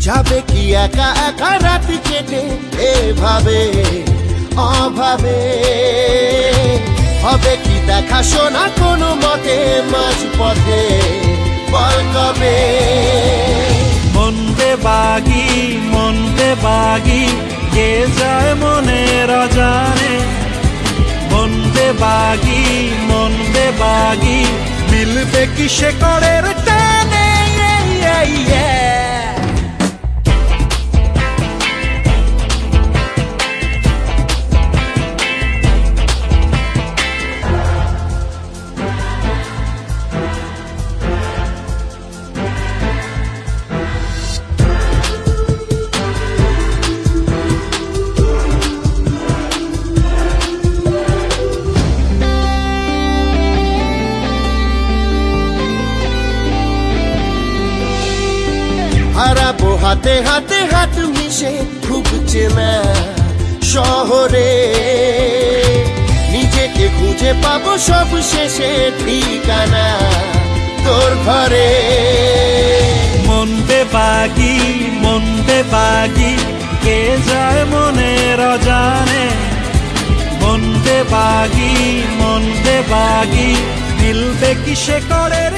যাবে কি একা একা রাত কেটে এভাবে অভাবে? হবে কি দেখা শোনা কোনো মতে মাঝ পথে, বল কবে? মন বেবাগি কে যায় মনের অজানে। মন বেবাগি মিলবে কি শেকড়ের টানে। হারাবো হাতে হাতে হাত মিশে খুব চেনা শহরে, নিজেকে খুঁজে পাবো সব শেষে ঠিকানা তোর ঘরে। মন বেবাগি কে যায় মনের অজানে। মন বেবাগি মিলবে কি শেকড়ের